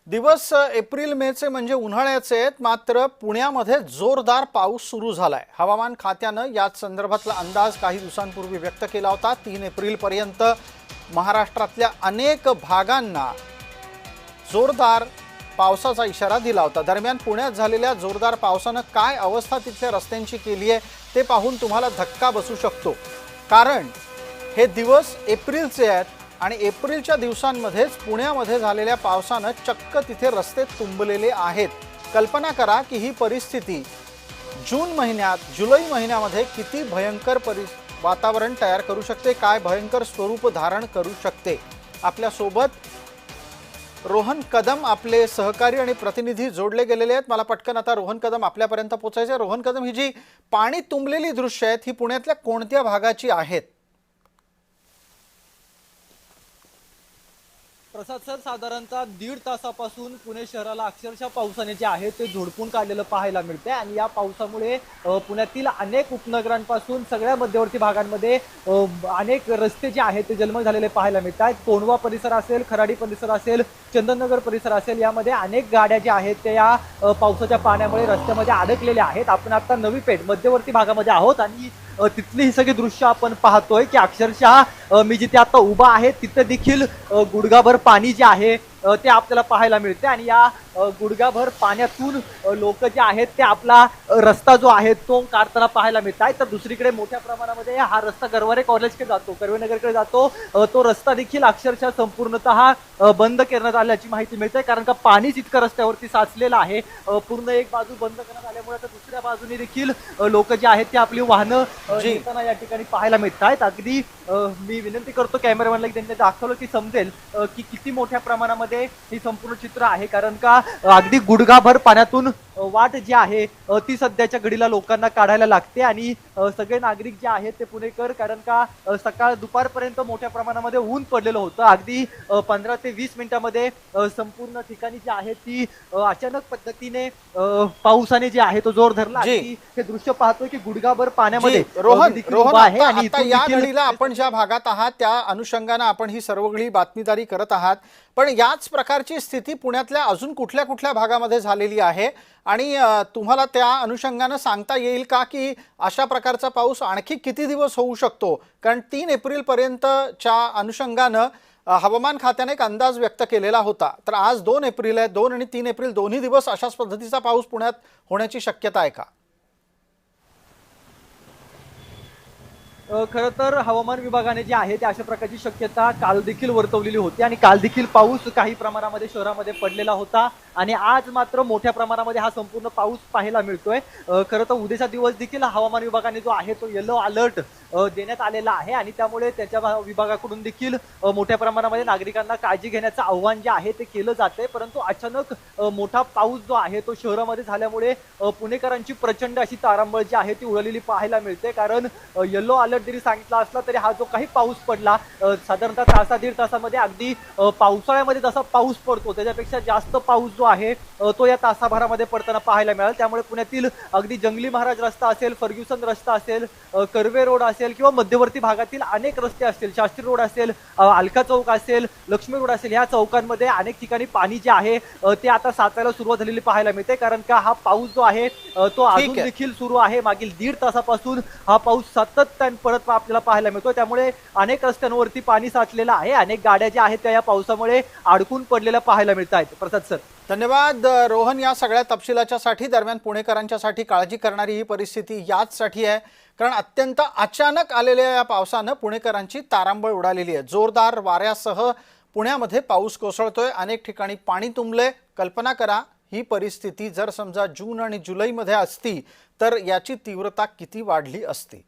दिवस एप्रिल मेचे म्हणजे उन्हाळ्याचे आहेत, मात्र पुण्यामध्ये जोरदार पाऊस सुरू झालाय। हवामान खात्यानं याच संदर्भातला अंदाज काही दिवसांपूर्वी व्यक्त केला होता। 3 एप्रिल पर्यंत महाराष्ट्रातल्या अनेक भागांना जोरदार पावसाचा इशारा दिला होता। दरम्यान पुण्यात झालेल्या जोरदार पावसानं काय अवस्था तिथल्या रस्त्यांची केली आहे ते पाहून तुम्हाला धक्का बसू शकतो। कारण हे दिवस एप्रिलचे आहेत आणि एप्रिलच्या दिवसांमध्येच पुण्यामध्ये झालेल्या पावसानं चक्क तिथे रस्ते तुंबलेले आहेत। कल्पना करा की ही परिस्थिती जून महिन्यात जुलै महिन्यामध्ये किती भयंकर वातावरण तयार करू शकते, काय भयंकर स्वरूप धारण करू शकते। आपल्या सोबत रोहन कदम आपले सहकारी आणि प्रतिनिधी जोडले गेलेले आहेत। मला पटकन आता रोहन कदम आपल्यापर्यंत पोहोचायचे। रोहन कदम, ही जी पाणी तुंबलेली दृश्य आहेत ही पुण्यातल्या कोणत्या भागाची आहेत? प्रसाद सर, साधारणतः 1.5 तासापासून पुणे शहराला अक्षरशः पावसाने जे आहे ते झोडपून काढलेलं पाहायला मिळते आणि या पावसामुळे पुण्यातील अनेक उपनगरांपासून सगळ्या मध्यवर्ती भागांमध्ये अनेक रस्ते जे आहेत ते जलमय झालेले पाहायला मिळतात। कोंढवा परिसर असेल, खराडी परिसर असेल, चंदननगर परिसर असेल, यामध्ये अनेक गाड्या ज्या आहेत त्या या पावसाच्या पाण्यामुळे रस्त्यामध्ये अडकलेल्या आहेत। आपण आता नवी पेठ मध्यवर्ती भागामध्ये आहोत आणि तिथली ही सगळी दृश्य आपण पाहतोय की अक्षरशः मी जिथे आता उभा आहे तिथे देखील गुडघाभर पाणी जे आहे ते आपल्याला पाहायला मिळते आणि या गुडघाभर पाण्यातून लोक जे आहेत ते आपला रस्ता जो आहे तो काढताना पाहायला मिळत आहे। तर दुसरीकडे मोठ्या प्रमाणामध्ये हा रस्ता गरवारे कॉलेजकडे जातो, कर्वेनगरकडे जातो, तो रस्ता देखील अक्षरशः संपूर्णतः बंद करण्यात आल्याची माहिती मिळते। कारण का पाणीच इतकं रस्त्यावरती साचलेलं आहे, पूर्ण एक बाजू बंद करण्यात आल्यामुळे आता दुसऱ्या बाजूने देखील लोक जे आहेत ते आपली वाहनं येताना या ठिकाणी पाहायला मिळत आहेत। अगदी मी विनंती करतो कॅमेरामॅनला की त्यांनी दाखवलं की समजेल की किती मोठ्या प्रमाणामध्ये ही संपूर्ण चित्र आहे। कारण का अगदी गुडघाभर पाण्यातून वाट जी आहे ती सध्याच्या घडीला लोकांना काढायला लागते आणि सगळे नागरिक जे आहेत ते पुणेकर, कारण का सकाळ दुपारपर्यंत मोठ्या प्रमाणामध्ये ऊन पडलेलं होतं। अगदी 15 ते 20 मिनिटांमध्ये संपूर्ण ठिकाणी जी आहे ती अचानक पद्धतीने पावसाने जे आहे तो जोर धरला। हे दृश्य पाहतोय की गुडघाभर पाण्यामध्ये रोहन आहे आणि या घडीला आपण ज्या भागात आहात त्या अनुषंगाने आपण ही सर्वगळी बातमीदारी करत आहात। पण याच प्रकारची स्थिती पुण्यातल्या अजून कुठल्या कुठल्या भागामध्ये झालेली आहे आणि तुम्हाला त्या अनुषंगाने सांगता येईल का की अशा प्रकारचा पाऊस आणखी किती दिवस होऊ शकतो? कारण 3 एप्रिल पर्यंतच्या अनुषंगाने हवामान खात्याने एक अंदाज व्यक्त केलेला होता। तर आज 2 एप्रिल आहे, 2 आणि 3 एप्रिल दोन्ही दिवस अशाच पद्धतीचा पाऊस पुण्यात होण्याची शक्यता आहे का? खरं तर हवामान विभागाने जे आहे ते अशा प्रकारची शक्यता काल देखील वर्तवलेली होती आणि काल देखील पाऊस काही प्रमाणामध्ये शहरामध्ये पडलेला होता आणि आज मात्र मोठ्या प्रमाणामध्ये हा संपूर्ण पाऊस पाहायला मिळतोय। खरं तर उद्याचा दिवस देखील हवामान विभागाने जो आहे तो येलो अलर्ट देण्यात आलेला आहे आणि त्यामुळे त्याच्या विभागाकडून देखील मोठ्या प्रमाणामध्ये नागरिकांना काळजी घेण्याचं आव्हान जे आहे ते केलं जाते। परंतु अचानक मोठा पाऊस जो आहे तो शहरामध्ये झाल्यामुळे पुणेकरांची प्रचंड अशी तारांबळ जी आहे ती उडालेली पाहायला मिळते। कारण येलो अलर्ट जरी सांगितला असला तरी हा जो काही पाऊस पडला साधारणतः तासा 1.5 तासामध्ये अगदी पावसाळ्यामध्ये जसा पाऊस पडतो त्याच्यापेक्षा जास्त पाऊस जो आहे तो या तासाभरामध्ये पडताना पाहायला मिळाला। त्यामुळे पुण्यातील अगदी जंगली महाराज रस्ता असेल, फर्ग्युसन रस्ता असेल, कर्वे रोड असेल किंवा मध्यवर्ती भागातील अनेक रस्ते असतील, शास्त्री रोड असेल, अलका चौक असेल, लक्ष्मी रोड असेल, या चौकांमध्ये अनेक ठिकाणी पाणी जे आहे ते आता साचायला सुरुवात झालेली पाहायला मिळते। कारण का हा पाऊस जो आहे तो अजून देखील सुरू आहे। मागील 1.5 तासापासून हा पाऊस सातत्याने परत आपल्याला पाहायला मिळतो। त्यामुळे अनेक रस्त्यांवरती पाणी साचलेलं आहे, अनेक गाड्या ज्या आहेत त्या या पावसामुळे अडकून पडलेल्या पाहायला मिळत आहेत। प्रसाद सर, धन्यवाद रोहन या सगळ्या तपशिलाच्यासाठी। दरम्यान पुणेकरांच्यासाठी काळजी करणारी ही परिस्थिती याचसाठी आहे कारण अत्यंत अचानक आलेल्या या पावसानं पुणेकरांची तारांबळ उडालेली आहे। जोरदार वाऱ्यासह पुण्यामध्ये पाऊस कोसळतोय, अनेक ठिकाणी पाणी तुंबले। कल्पना करा ही परिस्थिती जर समजा जून आणि जुलैमध्ये असती तर याची तीव्रता किती वाढली असती।